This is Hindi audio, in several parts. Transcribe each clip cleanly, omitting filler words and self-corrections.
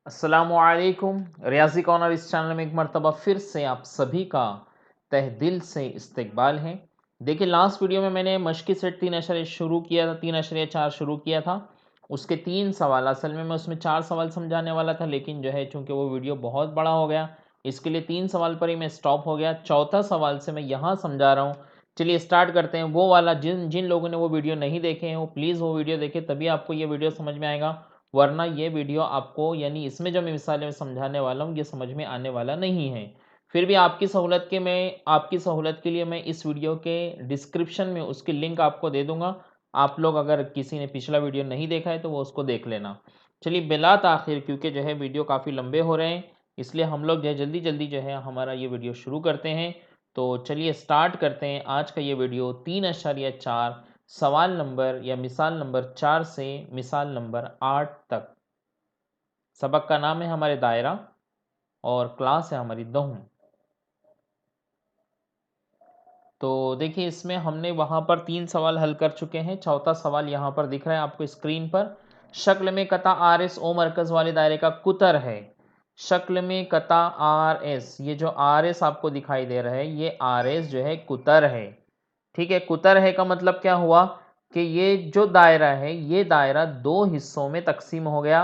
अस्सलामुअलैकुम। रियाजी कॉर्नर इस चैनल में एक मरतबा फिर से आप सभी का तहे दिल से इस्तकबाल है। देखिए, लास्ट वीडियो में मैंने मश्की सेट 3 शुरू किया था, 3.4 शुरू किया था। उसके 3 सवाल, असल में मैं उसमें 4 सवाल समझाने वाला था, लेकिन जो है चूँकि वो वीडियो बहुत बड़ा हो गया, इसके लिए 3 सवाल पर ही मैं स्टॉप हो गया। चौथा सवाल से मैं यहाँ समझा रहा हूँ। चलिए स्टार्ट करते हैं। वो वाला जिन जिन लोगों ने वो वीडियो नहीं देखे हैं, वो प्लीज़ वो वीडियो देखें, तभी आपको ये वीडियो समझ में आएगा। वरना ये वीडियो आपको, यानी इसमें जो मैं मिसालें समझाने वाला हूँ, ये समझ में आने वाला नहीं है। फिर भी आपकी सहूलत के लिए मैं इस वीडियो के डिस्क्रिप्शन में उसकी लिंक आपको दे दूंगा। आप लोग अगर किसी ने पिछला वीडियो नहीं देखा है तो वो उसको देख लेना। चलिए बिला ताखिर, क्योंकि जो है वीडियो काफ़ी लंबे हो रहे हैं, इसलिए हम लोग जो है जल्दी जल्दी जो है हमारा ये वीडियो शुरू करते हैं। तो चलिए स्टार्ट करते हैं आज का ये वीडियो 3.4 सवाल नंबर या मिसाल नंबर 4 से मिसाल नंबर 8 तक। सबक का नाम है हमारे दायरा और क्लास है हमारी दहूं। तो देखिए, इसमें हमने वहाँ पर 3 सवाल हल कर चुके हैं। चौथा सवाल यहाँ पर दिख रहा है आपको स्क्रीन पर। शक्ल में कता आर एस ओ मरकज़ वाले दायरे का कुतर है। शक्ल में कता आर एस, ये जो आर एस आपको दिखाई दे रहा है, ये आर एस जो है कुतर है। ठीक है, कुतर है का मतलब क्या हुआ कि ये जो दायरा है, ये दायरा 2 हिस्सों में तकसीम हो गया।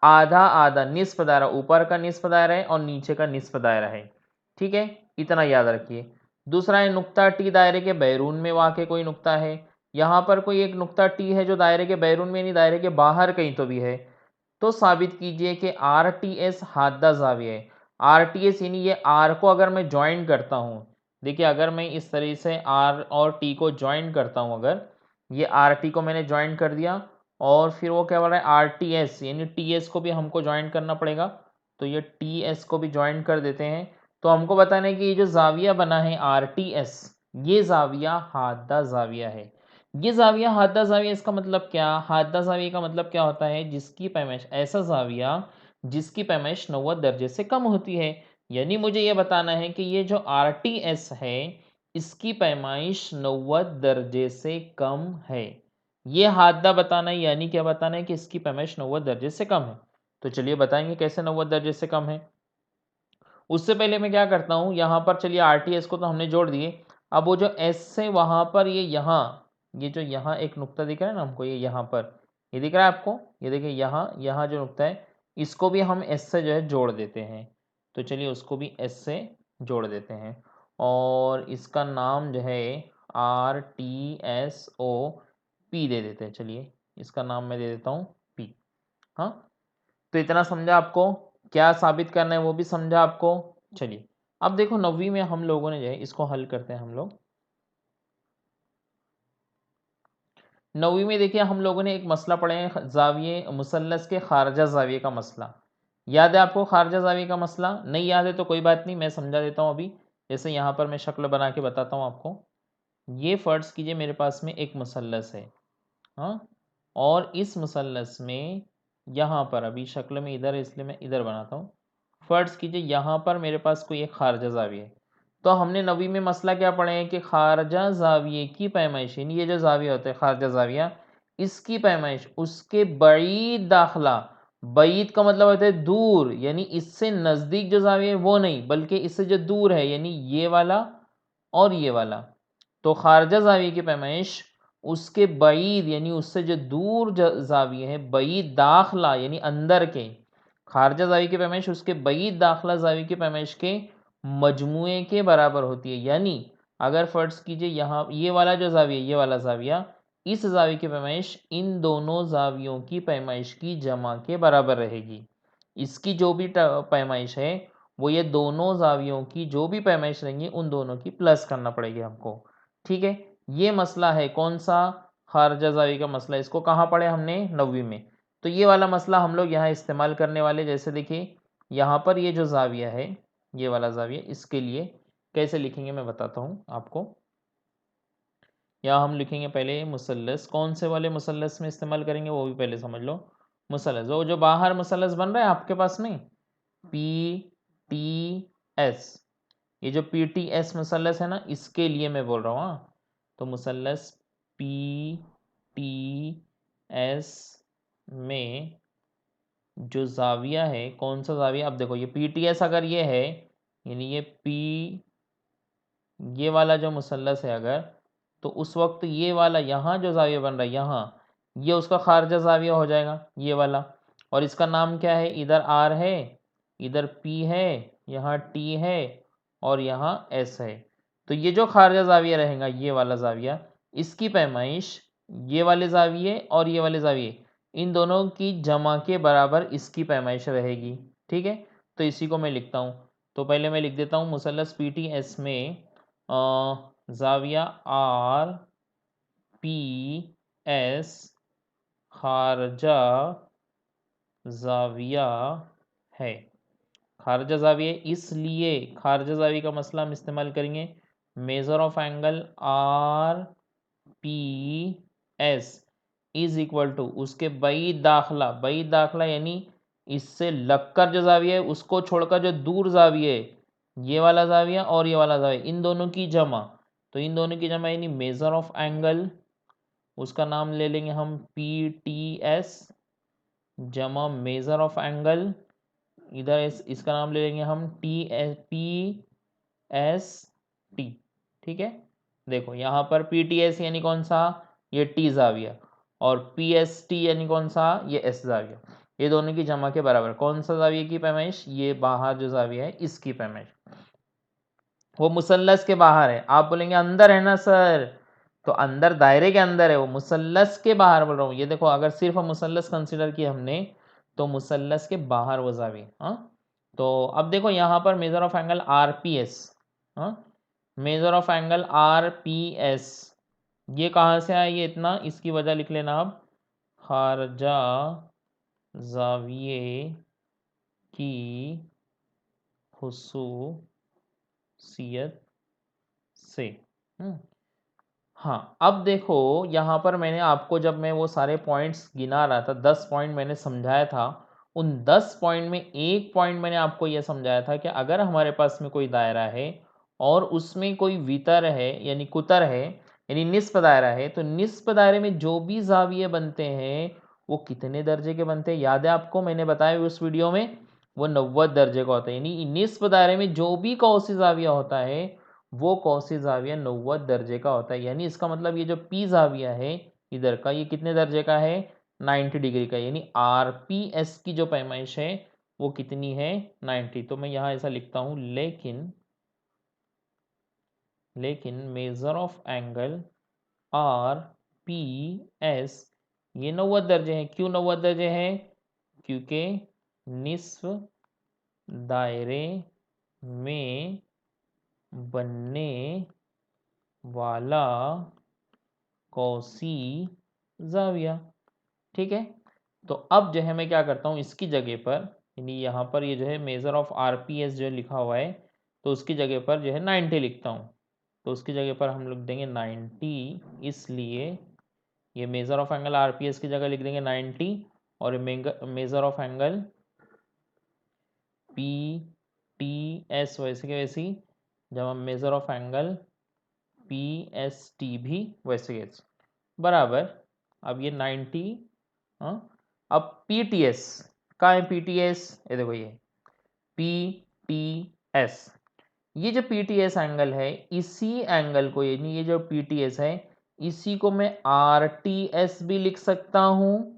आधा आधा, निस्फ दायरा ऊपर का निस्फ दायरा है और नीचे का निस्फ दायरा है। ठीक है, इतना याद रखिए। दूसरा है नुक्ता टी दायरे के बैरून में वाक़ कोई नुक्ता है। यहाँ पर कोई एक नुक्ता टी है जो दायरे के बैरून में, यानी दायरे के बाहर कहीं तो भी है। तो साबित कीजिए कि आर टी एस हादा ज़ाविया है। आर टी एस यानी ये आर को अगर मैं ज्वाइन करता हूँ, देखिए अगर मैं इस तरीके से आर और टी को ज्वाइन करता हूँ, अगर ये आर टी को मैंने ज्वाइन कर दिया और फिर वो क्या बोल रहा है आर टी एस, यानी टी एस को भी हमको ज्वाइन करना पड़ेगा। तो ये टी एस को भी ज्वाइन कर देते हैं। तो हमको बताना है कि ये जो ज़ाविया बना है आर टी एस, ये ज़ाविया हादा ज़ाविया है। ये ज़ाविया हादा ज़ाविया, इसका मतलब क्या? हादा ज़ाविया का मतलब क्या होता है? जिसकी पैमाइश, ऐसा ज़ाविया जिसकी पैमाइश 90 दर्जे से कम होती है। यानी मुझे ये बताना है कि ये जो आर टी एस है, इसकी पैमाइश 90 दर्जे से कम है। ये हादा बताना है, यानी क्या बताना है कि इसकी पैमाइश 90 दर्जे से कम है। तो चलिए बताएंगे कैसे 90 दर्जे से कम है। उससे पहले मैं क्या करता हूँ, यहाँ पर चलिए आर टी एस को तो हमने जोड़ दिए। अब वो जो एस से वहाँ पर, ये यहाँ, ये जो यहाँ एक नुक्ता दिख रहा है ना हमको, ये यहाँ पर, ये दिख रहा है आपको, ये देखिए यहाँ यहाँ जो नुक्ता है, इसको भी हम एस से जो है जोड़ देते हैं। तो चलिए उसको भी एस से जोड़ देते हैं और इसका नाम जो है R T S O P दे देते हैं। चलिए इसका नाम मैं दे देता हूँ पी। हाँ, तो इतना समझा आपको? क्या साबित करना है वो भी समझा आपको? चलिए अब देखो, 9वीं में हम लोगों ने जो है इसको हल करते हैं हम लोग। 9वीं में देखिए हम लोगों ने एक मसला पढ़े हैं, जाविये मुसल्लस के खारजा जाविये का मसला। याद है आपको खारजा जाविये का मसला? नहीं याद है तो कोई बात नहीं, मैं समझा देता हूँ अभी। जैसे यहाँ पर मैं शक्ल बना के बताता हूँ आपको। ये फ़र्ज़ कीजिए मेरे पास में एक मुसल्लस है, हाँ, और इस मुसल्लस में यहाँ पर, अभी शक्ल में इधर है इसलिए मैं इधर बनाता हूँ। फ़र्ज़ कीजिए यहाँ पर मेरे पास कोई एक खारजा ज़ाविया है। तो हमने 9वीं में मसला क्या पढ़े हैं कि खारजा ज़ाविये की पैमाइश, यानी ये जो ज़ाविया होता है खारजा ज़ाविया, इसकी पैमाइश उसके बईद दाखिला। बईद का मतलब होता है दूर, यानी इससे नज़दीक जो ज़ाविया है वो नहीं, बल्कि इससे जो दूर है, यानी ये वाला और ये वाला। तो खारजा ज़ाविये की पैमाइश उसके बईद, यानी उससे जो दूर ज़ाविये है, बईद दाखिला यानी अंदर के, खारजा ज़ाविये की पैमाइश उसके बईद दाखिला ज़ाविये की पैमाइश के मजमुए के बराबर होती है। यानी अगर फ़र्ज़ कीजिए यहाँ ये वाला जो ज़ाविया, ये वाला ज़ाविया, इस ज़ाविये की पैमाइश इन दोनों ज़ावियों की पैमाइश की जमा के बराबर रहेगी। इसकी जो भी पैमाइश है, वो ये दोनों ज़ावियों की जो भी पैमाइश रहेंगी उन दोनों की प्लस करना पड़ेगी हमको। ठीक है, ये मसला है कौन सा? खारजा ज़ाविया का मसला। इसको कहाँ पढ़े हमने? 9वीं में। तो ये वाला मसला हम लोग यहाँ इस्तेमाल करने वाले। जैसे देखिए यहाँ पर ये जो ज़ाविया है, ये वाला ज़ाविया, इसके लिए कैसे लिखेंगे मैं बताता हूँ आपको। यहाँ हम लिखेंगे पहले मुसल्लस, कौन से वाले मुसल्लस में इस्तेमाल करेंगे वो भी पहले समझ लो। मुसल्लस, वो जो बाहर मुसल्लस बन रहा है आपके पास में, पी टी एस, ये जो पी टी एस मुसल्लस है ना, इसके लिए मैं बोल रहा हूँ। हाँ, तो मुसल्लस पी टी एस में जो जाविया है, कौन सा जाविया, अब देखो ये PTS अगर ये है, यानी ये ये वाला जो मुसल्लस है अगर, तो उस वक्त ये वाला यहाँ जो जाविया बन रहा है यहाँ, ये उसका खारजा जाविया हो जाएगा ये वाला। और इसका नाम क्या है, इधर R है, इधर P है, यहाँ T है और यहाँ S है। तो ये जो खारजा जाविया रहेगा ये वाला जाविया, इसकी पैमाइश ये वाले जाविये और ये वाले जाविये इन दोनों की जमा के बराबर इसकी पैमाइश रहेगी। ठीक है, तो इसी को मैं लिखता हूँ। तो पहले मैं लिख देता हूँ मुसल्लस PTS में जाविया RPS खारजा जाविया है। खारजा जाविया इसलिए, खारजा जाविया का मसला हम इस्तेमाल करेंगे, major of angle RPS is equal to उसके बई दाखला यानी इससे लगकर जो जाविया है उसको छोड़कर जो दूर जाविया है, ये वाला जाविया और ये वाला जाविया, इन दोनों की जमा। तो इन दोनों की जमा यानी मेजर ऑफ एंगल, उसका नाम ले लेंगे हम PTS जमा मेजर ऑफ एंगल, इधर इसका नाम ले लेंगे हम PST। ठीक है, देखो यहाँ पर PTS यानी कौन सा, ये T जाविया, और PST यानी कौन सा, ये S जाविया। ये दोनों की जमा के बराबर कौन सा जाविया की पैमाइश, ये बाहर जो जाविया है इसकी पैमाइश। वो मुसल्लस के बाहर है, आप बोलेंगे अंदर है ना सर, तो अंदर दायरे के अंदर है, वो मुसल्लस के बाहर बोल रहा हूँ। ये देखो अगर सिर्फ मुसल्लस कंसिडर किया हमने तो मुसल्लस के बाहर वो जाविया। हाँ, तो अब देखो यहाँ पर मेजर ऑफ एंगल RPS, हाँ मेजर ऑफ एंगल RPS ये कहाँ से आया, ये इतना, इसकी वजह लिख लेना आप, खारजा जाविये की खुसूसियत से। हाँ, अब देखो यहाँ पर मैंने आपको, जब मैं वो सारे पॉइंट्स गिना रहा था, 10 पॉइंट मैंने समझाया था, उन 10 पॉइंट में एक पॉइंट मैंने आपको यह समझाया था कि अगर हमारे पास में कोई दायरा है और उसमें कोई वितर है यानी कुतर है यानी निस्फ दायरा है, तो निस्फ दायरे में जो भी जाविये बनते हैं वो कितने दर्जे के बनते हैं, याद है आपको, मैंने बताया उस वीडियो में, वो 90 दर्जे का होता है। यानी निस्फ दायरे में जो भी कौसी जाविया होता है वो कौसी जाविया 90 दर्जे का होता है। यानी इसका मतलब ये जो पी जाविया है इधर का, ये कितने दर्जे का है, 90 डिग्री का। यानी RPS की जो पैमाइश है वो कितनी है, 90। तो मैं यहाँ ऐसा लिखता हूँ, लेकिन मेजर ऑफ एंगल RPS ये 90 दर्जे हैं। क्यों 90 दर्जे हैं, क्योंकि निस्फ दायरे में बनने वाला कौसी जाविया। ठीक है, तो अब जो है मैं क्या करता हूँ, इसकी जगह पर यानी यहाँ पर ये जो है मेजर ऑफ RPS जो लिखा हुआ है, तो उसकी जगह पर जो है 90 लिखता हूँ। तो उसकी जगह पर हम लिख देंगे 90, इसलिए ये मेजर ऑफ एंगल RPS की जगह लिख देंगे 90 और मेजर ऑफ एंगल PTS वैसे के वैसी, जब हम मेजर ऑफ एंगल PST भी वैसे के वैसे बराबर। अब ये 90, हाँ, अब PTS कहाँ है, PTS ये देखो, ये PTS, ये जो PTS एंगल है, इसी एंगल को यानी ये जो PTS है इसी को मैं RTS भी लिख सकता हूँ।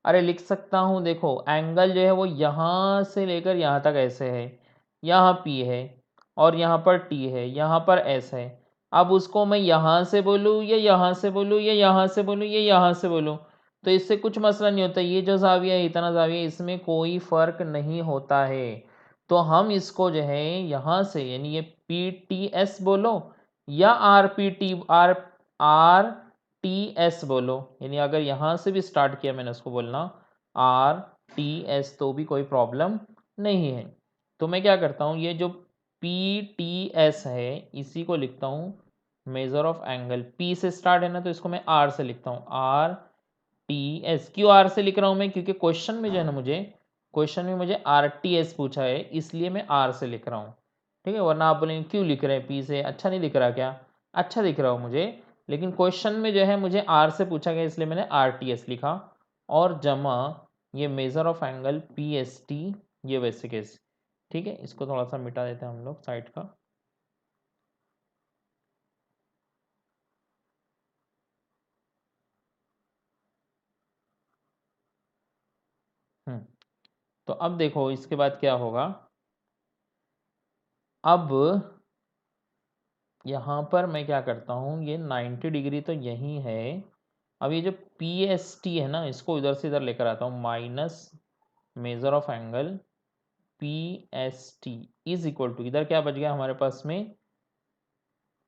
अरे लिख सकता हूँ, देखो एंगल जो है वो यहाँ से लेकर यहाँ तक ऐसे है, यहाँ P है और यहाँ पर T है, यहाँ पर S है। अब उसको मैं यहाँ से बोलूँ या यहाँ से बोलूँ या यहाँ से बोलूँ या यहाँ से बोलूँ, तो इससे कुछ मसला नहीं होता। ये जो जाविया है, इतना जाविया, इसमें कोई फ़र्क नहीं होता है। तो हम इसको जो है यहाँ से यानी ये PTS बोलो या RTS बोलो, यानी अगर यहाँ से भी स्टार्ट किया मैंने उसको बोलना RTS तो भी कोई प्रॉब्लम नहीं है। तो मैं क्या करता हूँ, ये जो PTS है इसी को लिखता हूँ मेजर ऑफ एंगल, P से स्टार्ट है ना तो इसको मैं R से लिखता हूँ, RTS। क्यों R से लिख रहा हूँ मैं, क्योंकि क्वेश्चन में जो है ना क्वेश्चन में मुझे RTS पूछा है, इसलिए मैं R से लिख रहा हूँ। ठीक है, वरना आप बोलेंगे क्यों लिख रहे हैं P से, अच्छा नहीं दिख रहा क्या, अच्छा दिख रहा हो मुझे, लेकिन क्वेश्चन में जो है मुझे R से पूछा गया इसलिए मैंने RTS लिखा। और जमा ये मेजर ऑफ एंगल PST, ये वैसे केस। ठीक है, इसको थोड़ा सा मिटा देते हैं हम लोग साइड का। तो अब देखो इसके बाद क्या होगा। अब यहाँ पर मैं क्या करता हूँ, ये 90 डिग्री तो यही है। अब ये जो PST है ना, इसको इधर से इधर लेकर आता हूँ, minus major of angle PST is equal to, इधर क्या बच गया हमारे पास में,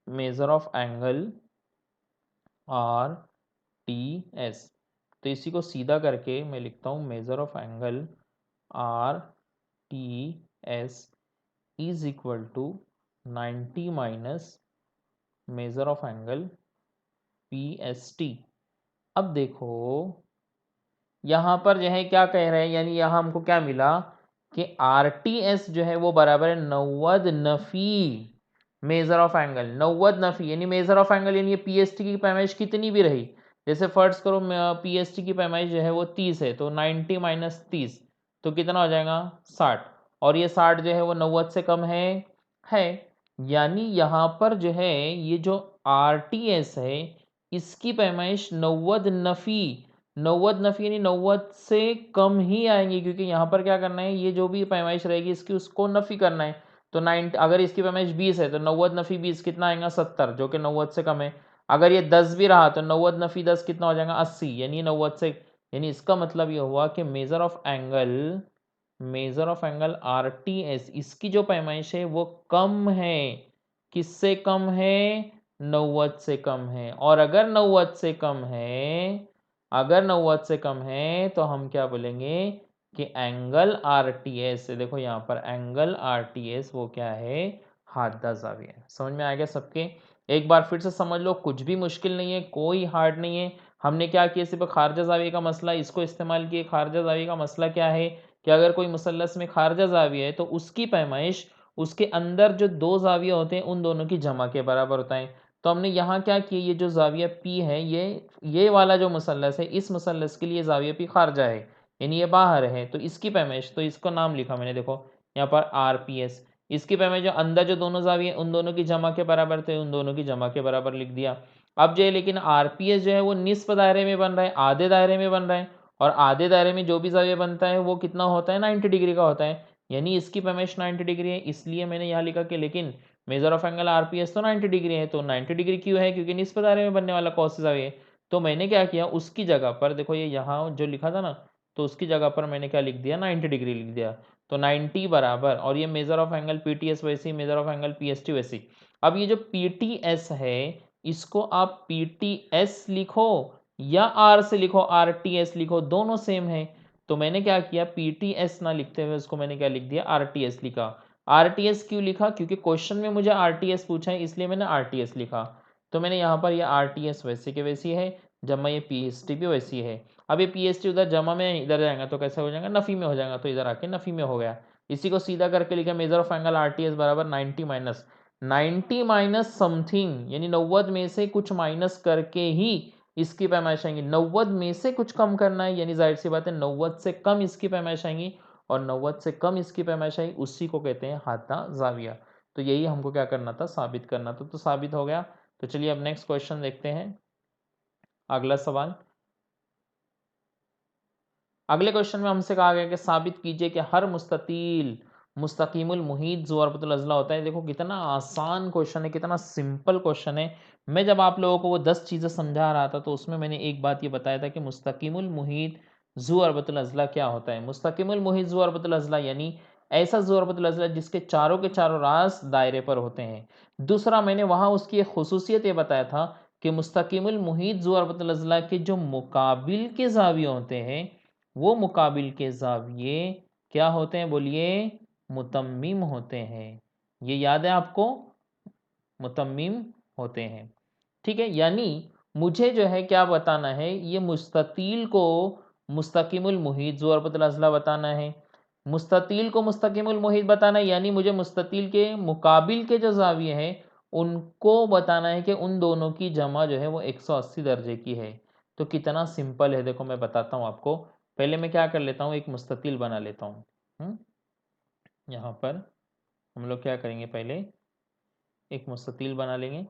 मेजर ऑफ एंगल RTS। तो इसी को सीधा करके मैं लिखता हूँ major of angle RTS is equal to 90 minus major of angle PST। अब देखो यहाँ पर जो है क्या कह रहे हैं, यानी यहाँ हमको क्या मिला कि RTS जो है वो बराबर है 90 Nafi major of angle, 90 Nafi, यानी मेजर ऑफ एंगल, यानी ये PST की पैमाइश कितनी भी रही, जैसे फर्ज करो PST की पैमाइश जो है वो 30 है, तो 90 माइनस 30 तो कितना हो जाएगा 60, और ये 60 जो है वो 90 से कम है। यानी यहाँ पर जो है ये जो RTS है इसकी पैमाइश 90 नफी, 90 नफी यानी 90 से कम ही आएंगे, क्योंकि यहाँ पर क्या करना है, ये जो भी पैमाइश रहेगी इसकी उसको नफी करना है। तो 90, अगर इसकी पैमाइश 20 है तो 90 नफी 20 कितना आएगा 70, जो कि 90 से कम है। अगर ये 10 भी रहा तो 90 नफी 10 कितना हो जाएगा 80, यानी 90 से, यानी इसका मतलब ये हुआ कि मेजर ऑफ एंगल RTS इसकी जो पैमाइश है वो कम है, किससे कम है, 90 से कम है। और अगर 90 से कम है, अगर 90 से कम है तो हम क्या बोलेंगे कि एंगल RTS, देखो यहाँ पर एंगल RTS वो क्या है, हाददा ज़ाविया। समझ में आ गया सबके? एक बार फिर से समझ लो, कुछ भी मुश्किल नहीं है, कोई हार्ड नहीं है। हमने क्या किया, सिर्फ खारजा ज़ाविया का मसला इसको इस्तेमाल किए। खारजा ज़ाविया का मसला क्या है कि अगर कोई मुसल्लस में खारजा ज़ाविया है तो उसकी पैमाइश उसके अंदर जो दो ज़ाविया होते हैं उन दोनों की जमा के बराबर होता है। तो हमने यहाँ क्या किया, ये जो ज़ाविया P है, ये वाला जो मुसल्लस है, इस मुसल्लस के लिए ज़ाविया P खारजा है, यानी ये बाहर है, तो इसकी पैमाइश, तो इसको नाम लिखा मैंने, देखो यहाँ पर RPS। इसकी पैमाइश जो अंदर जो दोनों ज़ाविया उन दोनों की जमा के बराबर थे, उन दोनों की जमा के बराबर लिख दिया। अब जो है लेकिन RPS जो है वो निस्फ दायरे में बन रहा है, आधे दायरे में बन रहा है, और आधे दायरे में जो भी ज़ाविया बनता है वो कितना होता है, 90 डिग्री का होता है, यानी इसकी पैमाइश 90 डिग्री है। इसलिए मैंने यहाँ लिखा कि लेकिन मेजर ऑफ एंगल RPS तो 90 डिग्री है। तो 90 डिग्री क्यों है, क्योंकि निस्फ दायरे में बनने वाला कॉस ज़ाविया। तो मैंने क्या किया, उसकी जगह पर देखो ये यहाँ जो लिखा था ना, तो उसकी जगह पर मैंने क्या लिख दिया, 90 डिग्री लिख दिया। तो 90 बराबर, और ये मेजर ऑफ एंगल PTS वैसी, मेजर ऑफ एंगल PST वैसी। अब ये जो PTS है इसको आप PTS लिखो या R से लिखो, RTS लिखो, दोनों सेम है। तो मैंने क्या किया, PTS ना लिखते हुए उसको मैंने क्या लिख दिया, RTS लिखा। RTS क्यों लिखा, क्योंकि क्वेश्चन में मुझे RTS पूछा है, इसलिए मैंने RTS लिखा। तो मैंने यहाँ पर ये RTS वैसे के वैसी है, जमा ये PST भी वैसी है। अब ये PST उधर जमा में इधर जाएगा तो कैसे हो जाएगा, नफ़ी में हो जाएगा, तो इधर आके नफ़ी में हो गया। इसी को सीधा करके लिखा, मेजर ऑफ एंगल RTS बराबर 90 माइनस समथिंग, यानी 90 में से कुछ माइनस करके ही इसकी पैमाइश आएंगी। 90 में से कुछ कम करना है, यानी जाहिर सी बात है 90 से कम इसकी पैमाइश आएंगी, और 90 से कम इसकी पैमाइश आई, उसी को कहते हैं हाददा ज़ाविया। तो यही हमको क्या करना था, साबित करना था, तो साबित हो गया। तो चलिए अब नेक्स्ट क्वेश्चन देखते हैं, अगला सवाल। अगले क्वेश्चन में हमसे कहा गया कि साबित कीजिए कि हर मुस्ततील मुस्तकीमुल मुहीत ज़ुअरबतुल अज़ला होता है। देखो कितना आसान क्वेश्चन है, कितना सिंपल क्वेश्चन है। मैं जब आप लोगों को वो 10 चीज़ें समझा रहा था तो उसमें मैंने एक बात ये बताया था कि मुस्तकीमुल मुहीत ज़ुअरबतुल अज़ला क्या होता है। मुस्तकीमुल मुहीत ज़ुअरबतुल अज़ला यानी ऐसा ज़ुअरबतुल अज़ला जिसके चारों के चारों राज दायरे पर होते हैं। दूसरा, मैंने वहाँ उसकी एक खुसूसियत ये बताया था कि मुस्तकीमुल मुहीत ज़ुअरबतुल अज़ला के जो मुकाबिल के ज़ाविये होते हैं वो मुकाबिल के ज़ाविये क्या होते हैं, बोलिए, मुतम्मिम होते हैं। ये याद है आपको, मुतम्मिम होते हैं। ठीक है, यानी मुझे जो है क्या बताना है, ये मुस्ततील को मुस्तकीमुल मुहीत ज़ुअरबतुल अज़ला बताना है, मुस्ततील को मुस्तकीमुल मुहीत बताना है, यानी मुझे मुस्ततील के मुकाबिल के जो ज़ाविये हैं उनको बताना है कि उन दोनों की जमा जो है वो 180 दर्जे की है। तो कितना सिंपल है, देखो मैं बताता हूँ आपको। पहले मैं क्या कर लेता हूँ, एक मुस्ततिल बना लेता हूँ। यहाँ पर हम लोग क्या करेंगे, पहले एक मुस्ततिल बना लेंगे।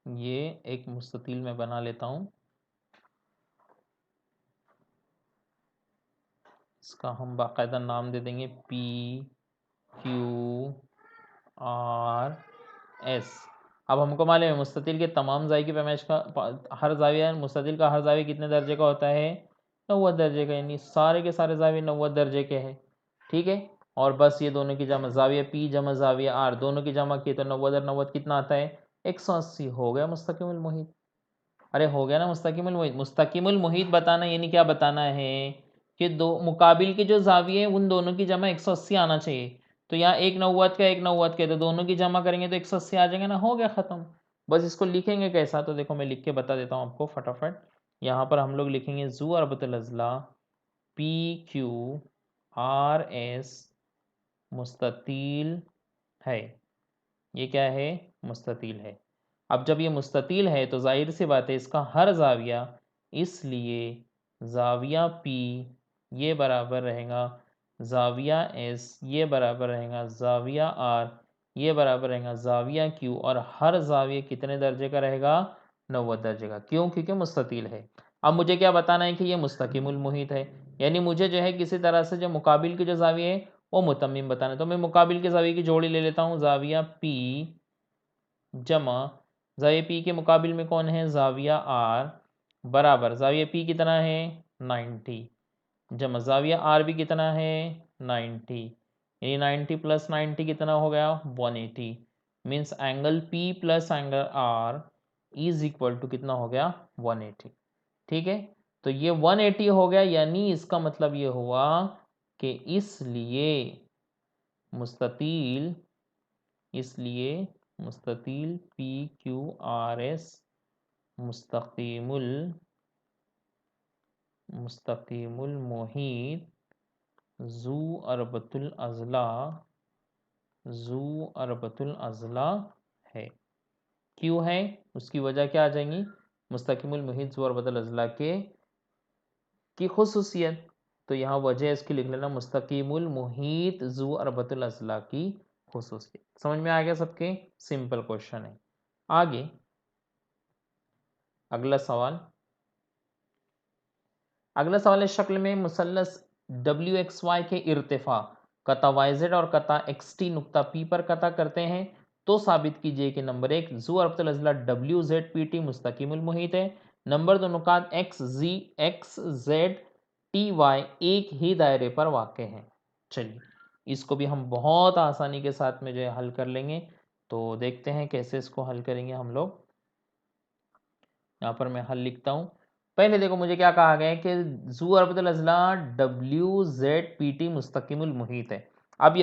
ये एक मुस्ततिल मैं बना लेता हूँ। इसका हम बाकायदा नाम दे देंगे P Q R S। अब हमको मालूम है मुस्ततिल के तमाम जावी की पैमाइश का हर जाविया मुस्ततिल का हर जावी कितने दर्जे का होता है, 90 दर्जे का, यानी सारे के सारे जावी 90 दर्जे के हैं। ठीक है, और बस ये दोनों की जमा जाविया P जमा जाविया R दोनों की जमा किए तो 90 और 90 कितना आता है, 180। हो गया मुस्तकिमुल मुहीत। अरे हो गया ना मुस्तकिमुल मुहीत। मुस्तकिमुल मुहीत बताना यानी क्या बताना है कि दो मुकाबिल के जो जाविये हैं उन दोनों की जमा 180 आना चाहिए। तो यहाँ एक 90 का एक 90 का, तो दोनों की जमा करेंगे तो 180 आ जाएंगे ना, हो गया खत्म। बस इसको लिखेंगे कैसा, तो देखो मैं लिख के बता देता हूँ आपको फटाफट। यहाँ पर हम लोग लिखेंगे जू अरबतुल अज़ला PQRS मुस्ततील है। ये क्या है, मुस्ततील है। अब जब ये मुस्ततील है तो जाहिर सी बात है इसका हर जाविया, इसलिए जाविया P ये बराबर रहेगा जाविया S, ये बराबर रहेगा जाविया R, ये बराबर रहेगा जाविया Q, और हर जाविया कितने दर्जे का रहेगा, 90 दर्जे का। क्यों, क्योंकि मुस्ततील है। अब मुझे क्या बताना है कि ये मुस्तकिमुल मुहीत है, यानी मुझे जो है किसी तरह से जो मुकाबिल के जो जाविये है वो मुतम्मिम बताना है। तो मैं मुकाबिल के जाविये की जोड़ी ले लेता हूँ, जाविया P जमा जाविया P के मुकाबिल में कौन है, जाविया R, बराबर जाविया P कितना है 90, जमा जाविया R भी कितना है 90, यानी 90 प्लस 90 कितना हो गया 180। Means angle P plus angle R is equal to कितना हो गया 180। ठीक है, तो ये 180 हो गया, यानी इसका मतलब ये हुआ कि इसलिए मुस्ततील PQRS मुस्तकीमुल मुहीत जू अरबतुल अज़ला है। क्यों है, उसकी वजह क्या आ जाएंगी, मुस्तकीमुल मुहीत जू अरबतुल अज़ला की खुसूसियत। तो यहाँ वजह इसकी लिख लेना, मुस्तकीमुल मुहीत जू अरबतुल अज़ला की खुसूसियत। समझ में आ गया सबके, सिंपल क्वेश्चन है। आगे अगला सवाल है शक्ल में मुसल्लस WXY के इर्तिफा कता YZ और कता XT नुक्ता P पर कता करते हैं तो साबित कीजिए कि नंबर 1 जू अरबतुल अज़ला WZPT मुस्तकीमुल मुहीत है, नंबर 2 नुकात XZTY एक ही दायरे पर वाक़ हैं। चलिए इसको भी हम बहुत आसानी के साथ में जो है हल कर लेंगे। तो देखते हैं कैसे इसको हल करेंगे हम लोग। यहाँ पर मैं हल लिखता हूँ। पहले देखो मुझे क्या कहा गया है कि जू अरबतुल अज़ला WZPT मुस्तकिमुल मुहीत है। अब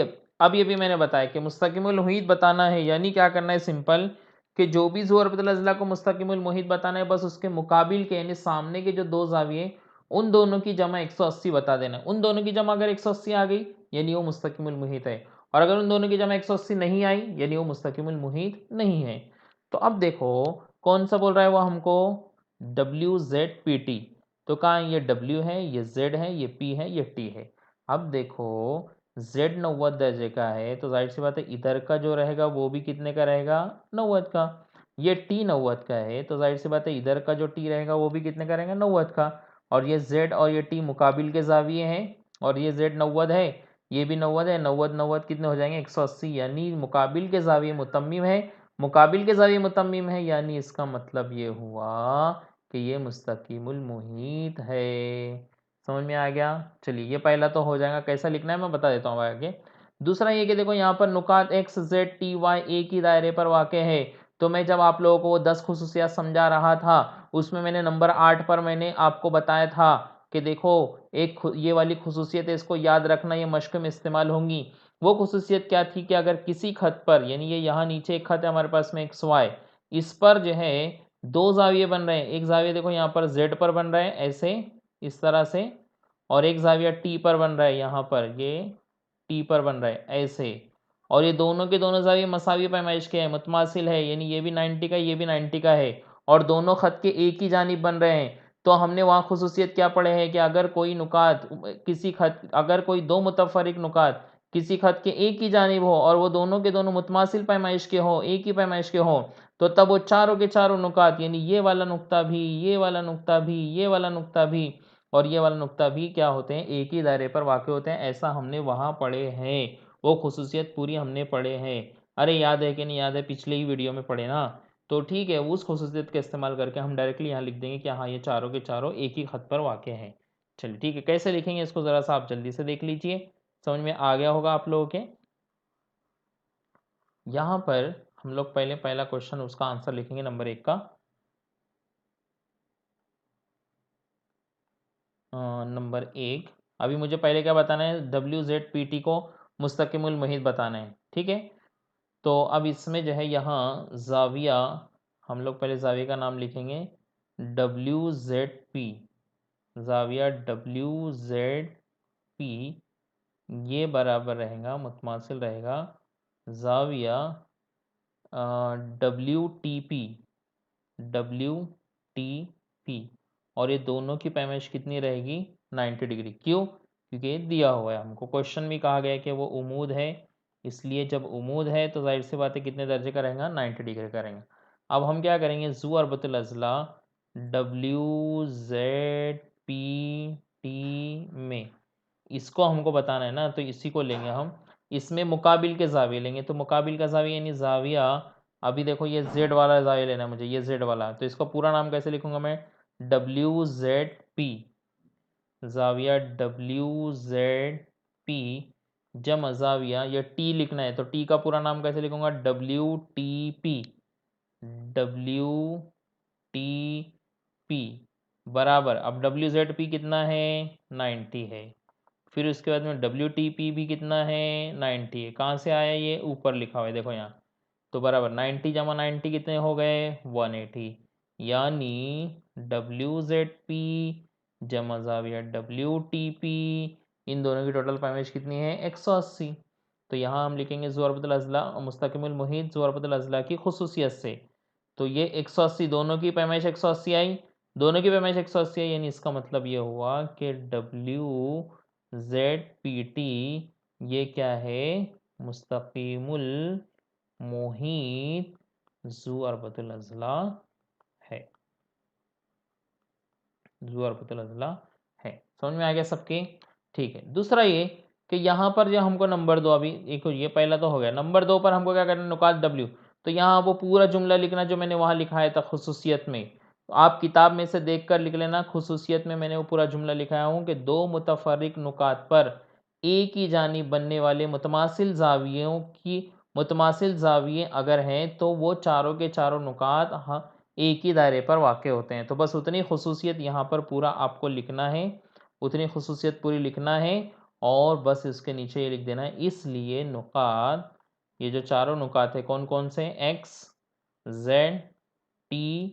ये भी मैंने बताया कि मुस्तकिमुल मुहीत बताना है, यानी क्या करना है, सिंपल कि जो भी जू अरबतुल अज़ला को मुस्तकिमुल मुहीत बताना है, बस उसके मुकाबिल के यानी सामने के जो दो जाविये उन दोनों की जमा 180 बता देना। उन दोनों की जमा अगर 180 आ गई यानी वो मुस्तकिमुल मुहीत है, और अगर उन दोनों की जमा 180 नहीं आई यानी वो मुस्तकिमुल मुहीत नहीं है। तो अब देखो कौन सा बोल रहा है वो हमको, WZPT। तो कहाँ ये W है, ये Z है, ये P है, ये T है। अब देखो Z 90 दर्जे का है तो जाहिर सी बात है इधर का जो रहेगा वो भी कितने का रहेगा, 90 का। ये T 90 का है तो जाहिर सी बात है इधर का जो T रहेगा वो भी कितने का रहेगा, 90 का। और ये Z और ये T मुकाबिल के जाविये हैं, और ये Z 90 है, ये भी 90 है, 90 90 कितने हो जाएंगे 180, यानी मुकाबिल के जाविये मुतम्मिम है। मुकाबिल के जाविये मुतम्मिम है यानी इसका मतलब ये हुआ कि ये मुस्तकीमुल मुहीत है। समझ में आ गया। चलिए ये पहला तो हो जाएगा, कैसा लिखना है मैं बता देता हूँ आगे। दूसरा ये कि देखो यहाँ पर नुकात XZTY एक ही दायरे पर वाक़ है। तो मैं जब आप लोगों को 10 खुसूसियात समझा रहा था उसमें मैंने नंबर 8 पर मैंने आपको बताया था कि देखो एक ये वाली खुसूसियत है, इसको याद रखना, ये मश्क में इस्तेमाल होंगी। वो खुसूसियत क्या थी कि अगर किसी खत पर, यानी ये यहाँ नीचे एक खत है हमारे पास में XY, इस पर जो है दो जाविये बन रहे हैं। एक जाविया देखो यहाँ पर Z पर बन रहा है ऐसे इस तरह से, और एक जाविया T पर बन रहा है, यहाँ पर ये T पर बन रहा है ऐसे, और ये दोनों के दोनों जाविये मसावी पैमाइश के हैं, मुतमासिल है, यानी ये भी 90 का ये भी 90 का है और दोनों खत के एक ही जानिब बन रहे हैं। तो हमने वहाँ खुसूसियत क्या पढ़े हैं कि अगर कोई नुकात किसी खत अगर कोई दो मुतफरिक नुकात किसी खत के एक ही जानिब हो और वो दोनों के दोनों मुतमासिल पैमाइश के हों, एक ही पैमाइश के हों, तो तब वो चारों के चारों नुकात यानी ये वाला नुक्ता भी, ये वाला नुक्ता भी, ये वाला नुक्ता भी और ये वाला नुक्ता भी क्या होते हैं, एक ही दायरे पर वाक़ होते हैं। ऐसा हमने वहाँ पढ़े हैं, वो खुसूसियत पूरी हमने पढ़े हैं। अरे याद है कि नहीं याद है, पिछले ही वीडियो में पढ़े ना। तो ठीक है, उस खुसूसियत का इस्तेमाल करके हम डायरेक्टली यहाँ लिख देंगे कि हाँ ये चारों के चारों एक ही खत पर वाक़ हैं। चलिए ठीक है, कैसे लिखेंगे इसको ज़रा सा आप जल्दी से देख लीजिए, समझ में आ गया होगा आप लोगों के। यहाँ पर हम लोग पहले पहला क्वेश्चन उसका आंसर लिखेंगे नंबर 1 का। नंबर 1 अभी मुझे पहले क्या बताना है, WZPT को मुस्तकिमुल मुहीत बताना है, ठीक है। तो अब इसमें जो है यहाँ ज़ाविया, हम लोग पहले ज़ाविया का नाम लिखेंगे WZP, ज़ाविया WZP ये बराबर रहेगा, मुतमासिल रहेगा ज़ाविया WTP और ये दोनों की पैमाइश कितनी रहेगी, 90 डिग्री। क्यों? क्योंकि ये दिया हुआ है, हमको क्वेश्चन में कहा गया है कि वो उमूद है, इसलिए जब उमूद है तो जाहिर सी बात है कितने दर्जे का रहेगा, 90 डिग्री का रहेगा। अब हम क्या करेंगे, ज़ू अरबतुल अज़ला WZPT में इसको हमको बताना है ना, तो इसी को लेंगे हम। इसमें मुकाबिल के ज़ाविये लेंगे, तो मुकाबिल का ज़ाविया यानी ज़ाविया, अभी देखो ये Z वाला ज़ाविया लेना है मुझे, ये Z वाला, तो इसका पूरा नाम कैसे लिखूंगा मैं, WZP, ज़ाविया WZP जम ज़ाविया, ये T लिखना है तो T का पूरा नाम कैसे लिखूंगा, WTP, WTP बराबर, अब WZP कितना है, 90 है। फिर उसके बाद में WTP भी कितना है, 90 है। कहाँ से आया, ये ऊपर लिखा हुआ है देखो यहाँ, तो बराबर 90 जमा 90 कितने हो गए, 180, यानी WZP जमा ज़ाविया WTP इन दोनों की टोटल पैमाइश कितनी है, 180। तो यहाँ हम लिखेंगे ज़ुअरबतुल अज़ला मुस्तकिमुल मुहीत ज़ुअरबतुल अज़ला की खुसूसियत से, तो ये 180 दोनों की पैमाइश 180 आई, दोनों की पैमाइश 180 आई, यानी इसका मतलब ये हुआ कि WZPT ये क्या है, मुस्तकिमुल मुहीत ज़ुअरबतुल अज़ला है, ज़ुअरबतुल अज़ला है। समझ में आ गया सबके, ठीक है। दूसरा ये कि यहाँ पर जो हमको नंबर 2, अभी एक ये पहला तो हो गया, नंबर 2 पर हमको क्या करना है, नुकात W, तो यहाँ वो पूरा जुमला लिखना जो मैंने वहाँ लिखाया था खुसूसियत में, तो आप किताब में से देख कर लिख लेना, खुसूसियत में मैंने वो पूरा जुमला लिखाया हूँ कि दो मुतफर्रिक नुकात पर एक ही जानिब बनने वाले मुतमासिल ज़ावियों की मुतमासिल ज़ाविये अगर हैं तो वो चारों के चारों नुकात एक ही दायरे पर वाक़ होते हैं। तो बस उतनी खुसूसियत यहाँ पर पूरा आपको लिखना है, उतनी खुसूसियत पूरी लिखना है और बस इसके नीचे ये लिख देना है, इसलिए नुकात, ये जो चारों नुकात है कौन कौन से, X, Z, T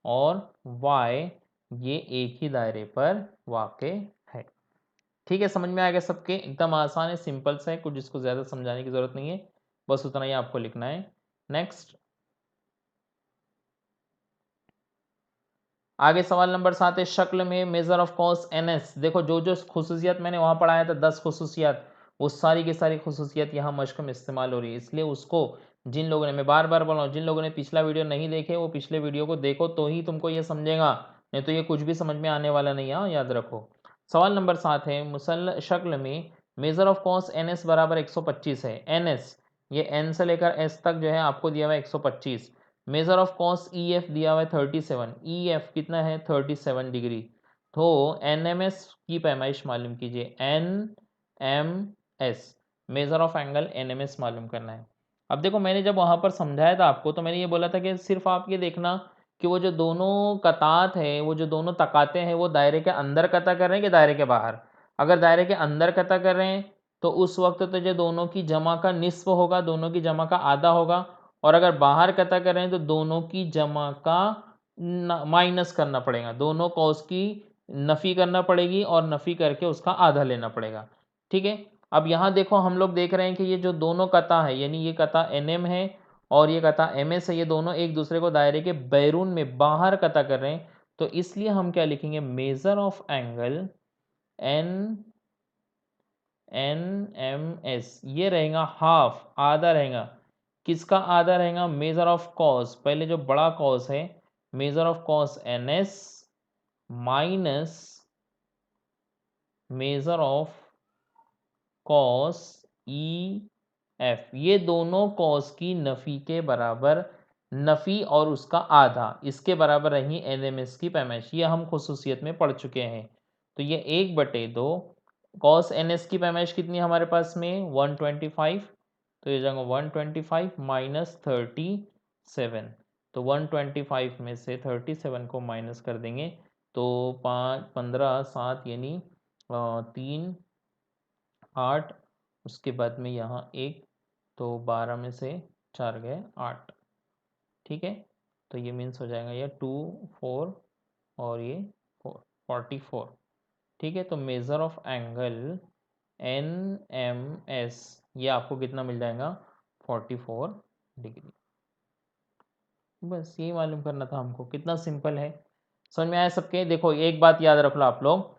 और Y, ये एक ही दायरे पर वाक़ है। ठीक है, समझ में आ गया सबके, एकदम आसान है, सिंपल सा है, कुछ इसको ज़्यादा समझाने की ज़रूरत नहीं है, बस उतना ही आपको लिखना है। नेक्स्ट, आगे सवाल नंबर 7 है, शक्ल में मेजर ऑफ कॉस NS। देखो जो जो खुसूसियत मैंने वहाँ पढ़ाया था 10 खुसूसियत, वो सारी की सारी खुसूसियत यहाँ मश्क में इस्तेमाल हो रही है, इसलिए उसको जिन लोगों ने, मैं बार बार बोल रहा हूँ, जिन लोगों ने पिछला वीडियो नहीं देखे वो पिछले वीडियो को देखो तो ही तुमको ये समझेगा, नहीं तो ये कुछ भी समझ में आने वाला नहीं है, याद रखो। सवाल नंबर 7 है, मुसल शक्ल में मेजर ऑफ कॉस NS बराबर 125 है। NS ये N से लेकर S तक जो है आपको दिया हुआ है 125। मेजर ऑफ कॉस EF दिया हुआ है 37, EF कितना है 37 डिग्री। तो NMS की पैमाइश मालूम कीजिए, NMS major of angle NMS मालूम करना है। अब देखो मैंने जब वहाँ पर समझाया था आपको तो मैंने ये बोला था कि सिर्फ आप ये देखना कि वो जो दोनों कतात है, वो जो दोनों तकाते हैं वो दायरे के अंदर कता कर रहे हैं कि दायरे के बाहर। अगर दायरे के अंदर कता कर रहे हैं तो उस वक्त तो जो दोनों की जमा का निस्फ होगा, दोनों की जमा का आधा होगा, और अगर बाहर कता करें तो दोनों की जमा का माइनस करना पड़ेगा, दोनों कॉस की नफ़ी करना पड़ेगी और नफ़ी करके उसका आधा लेना पड़ेगा, ठीक है। अब यहाँ देखो हम लोग देख रहे हैं कि ये जो दोनों कता है, यानी ये कता NM है और ये कता MS है, ये दोनों एक दूसरे को दायरे के बैरून में बाहर कता कर रहे हैं। तो इसलिए हम क्या लिखेंगे, मेजर ऑफ एंगल NMS ये रहेगा हाफ, आधा रहेगा। किसका आधा रहेगा, मेजर ऑफ कॉस, पहले जो बड़ा कॉस है major of cos NS minus major of cos EF, ये दोनों कॉस की नफी के बराबर, नफी और उसका आधा इसके बराबर रही NMS की पैमाइश। ये हम खुसूसियत में पढ़ चुके हैं। तो ये 1/2 कॉस NS की पैमाइश कितनी है हमारे पास में 125, तो ये जाएगा 125 माइनस 37। तो 125 में से 37 को माइनस कर देंगे तो 5 15 7 यानी 3 8, उसके बाद में यहाँ 1, तो 12 में से 4 गए 8, ठीक है। तो ये मीन्स हो जाएगा ये 2 4 और ये 4 44, ठीक है। तो मेजर ऑफ एंगल NMS ये आपको कितना मिल जाएगा 44 डिग्री। बस यही मालूम करना था हमको, कितना सिंपल है, समझ में आया सबके। देखो एक बात याद रख लो आप लोग,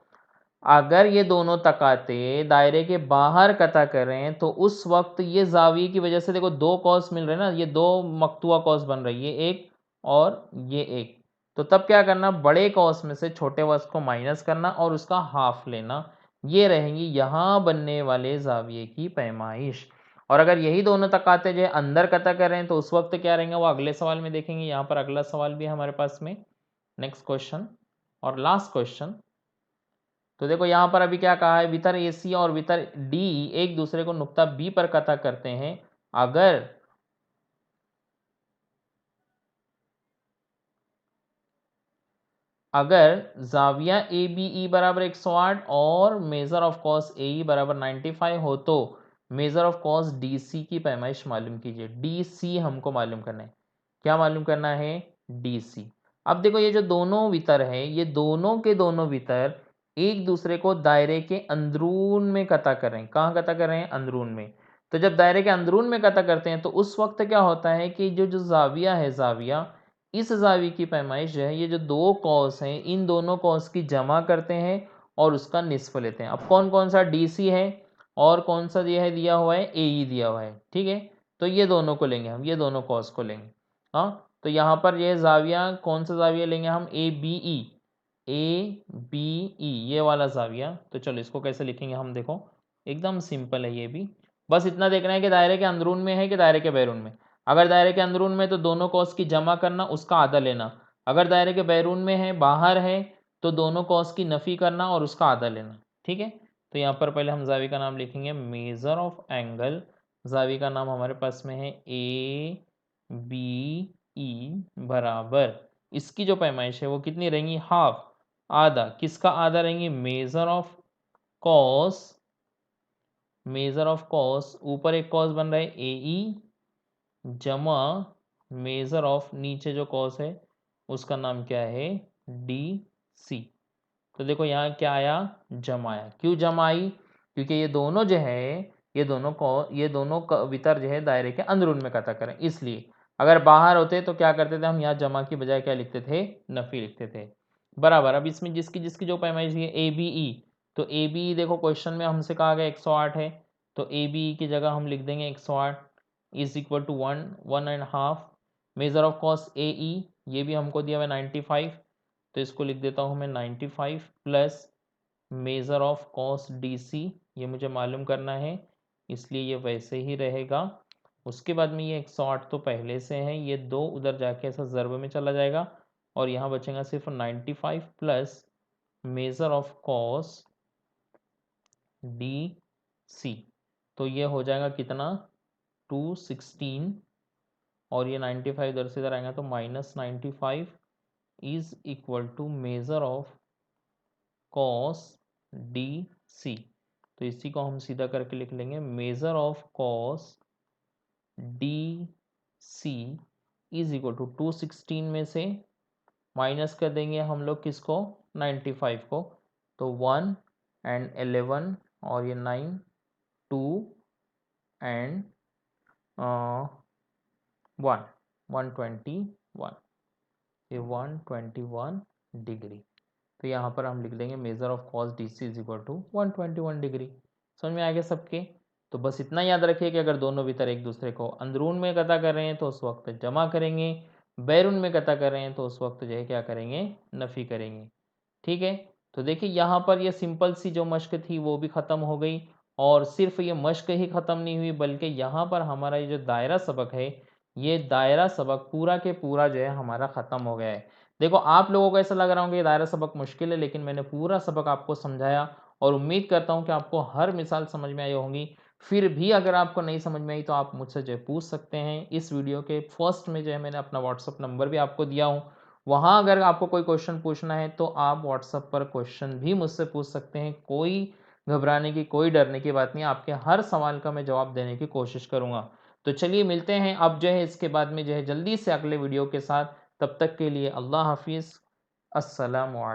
अगर ये दोनों तकाते दायरे के बाहर कता कर रहे हैं तो उस वक्त ये जाविये की वजह से देखो दो कॉस मिल रहे हैं ना, ये दो मकतुआ कॉस बन रही है, एक और ये एक। तो तब क्या करना, बड़े कॉस में से छोटे कॉस को माइनस करना और उसका हाफ लेना, ये रहेंगी यहाँ बनने वाले जाविये की पैमाइश। और अगर यही दोनों तकाते जो अंदर कता कर रहे हैं तो उस वक्त क्या रहेंगे वो अगले सवाल में देखेंगे। यहाँ पर अगला सवाल भी है हमारे पास में, नेक्स्ट क्वेश्चन और लास्ट क्वेश्चन। तो देखो यहाँ पर अभी क्या कहा है, वितर AC और वितर D एक दूसरे को नुक्ता B पर कता करते हैं अगर जाविया ABE बराबर 108 और मेजर ऑफ कॉस AE बराबर 95 हो तो मेजर ऑफ कॉस DC की पैमाइश मालूम कीजिए। DC हमको मालूम करना है, क्या मालूम करना है, DC। अब देखो ये जो दोनों वितर है, ये दोनों के दोनों वितर एक दूसरे को दायरे के अंदरून में कता कर रहे हैं। कहाँ कता कर रहे हैं, अंदरून में। तो जब दायरे के अंदरून में कता करते हैं तो उस वक्त क्या होता है कि जो जो जाविया है, जाविया इस जाविये की पैमाइश जो है, ये जो दो कॉस हैं इन दोनों कॉस की जमा करते हैं और उसका निस्फ लेते हैं। अब कौन कौन सा DC है और कौन सा यह दिया हुआ है, AE दिया हुआ है, ठीक है। तो ये दोनों को लेंगे हम, ये दोनों कॉस को लेंगे। हाँ, तो यहाँ पर ये जाविया, कौन सा जाविया लेंगे हम, ABE ये वाला जाविया। तो चलो इसको कैसे लिखेंगे हम, देखो एकदम सिंपल है ये भी, बस इतना देखना है कि दायरे के अंदरून में है कि दायरे के बैरून में। अगर दायरे के अंदरून में तो दोनों कॉस की जमा करना, उसका आधा लेना। अगर दायरे के बैरून में है, बाहर है, तो दोनों कॉस की नफ़ी करना और उसका आधा लेना, ठीक है। तो यहाँ पर पहले हम जावी का नाम लिखेंगे, मेजर ऑफ एंगल, जावी का नाम हमारे पास में है ABE बराबर, इसकी जो पैमाइश है वो कितनी रहेंगी, हाफ, आधा। किसका आधा रहेंगी, major of cos, major of cos, ऊपर एक कॉस बन रहा है AE जमा मेजर ऑफ, नीचे जो कॉस है उसका नाम क्या है, DC। तो देखो यहाँ क्या आया, जमा आया। क्यों जमा आई, क्योंकि ये दोनों जो है, ये दोनों वितर जो है दायरे के अंदरून में कता करें, इसलिए। अगर बाहर होते तो क्या करते थे हम, यहाँ जमा की बजाय क्या लिखते थे, नफी लिखते थे, बराबर। अब इसमें जिसकी जिसकी जो पैमाइश है ABE, तो ABE देखो क्वेश्चन में हमसे कहा गया 108 है, तो ABE की जगह हम लिख देंगे 108 is equal to 1.5। Major of cos AE ये भी हमको दिया हुआ 95, तो इसको लिख देता हूँ मैं 95 plus major of cos DC ये मुझे मालूम करना है, इसलिए ये वैसे ही रहेगा। उसके बाद में ये 108 तो पहले से है, ये दो उधर जाके ऐसा ज़र्ब में चला जाएगा और यहाँ बचेगा सिर्फ 95 plus major of cos DC। तो ये हो जाएगा कितना, 216, और ये 95 इधर से इधर आएगा तो -95 is equal to major of cos DC। तो इसी को हम सीधा करके लिख लेंगे, major of cos DC is equal to 216 में से माइनस कर देंगे हम लोग किसको, 95 को, तो 1 एंड 11 और ये 9, 2 and 1 121, ये 121 डिग्री। तो यहाँ पर हम लिख देंगे major of cos D C is equal to 121 degree. समझ में आ गया सबके? तो बस इतना याद रखिए कि अगर दोनों भीतर एक दूसरे को अंदरून में कता कर रहे हैं तो उस वक्त जमा करेंगे, बैरून में कता कर रहे हैं तो उस वक्त जो है क्या करेंगे, नफ़ी करेंगे। ठीक है, तो देखिए यहाँ पर ये सिंपल सी जो मश्क थी वो भी ख़त्म हो गई, और सिर्फ ये मश्क ही ख़त्म नहीं हुई बल्कि यहाँ पर हमारा ये जो दायरा सबक है, ये दायरा सबक पूरा के पूरा जो है हमारा ख़त्म हो गया है। देखो आप लोगों को ऐसा लग रहा होगा ये दायरा सबक मुश्किल है, लेकिन मैंने पूरा सबक आपको समझाया और उम्मीद करता हूँ कि आपको हर मिसाल समझ में आई होंगी। फिर भी अगर आपको नहीं समझ में आई तो आप मुझसे जो है पूछ सकते हैं। इस वीडियो के फर्स्ट में जो है मैंने अपना व्हाट्सअप नंबर भी आपको दिया हूँ, वहाँ अगर आपको कोई क्वेश्चन पूछना है तो आप व्हाट्सएप पर क्वेश्चन भी मुझसे पूछ सकते हैं। कोई घबराने की, कोई डरने की बात नहीं है, आपके हर सवाल का मैं जवाब देने की कोशिश करूँगा। तो चलिए मिलते हैं अब जो है इसके बाद में जो है जल्दी से अगले वीडियो के साथ। तब तक के लिए अल्लाह हाफ़िज़। अस्सलामु अलैकुम।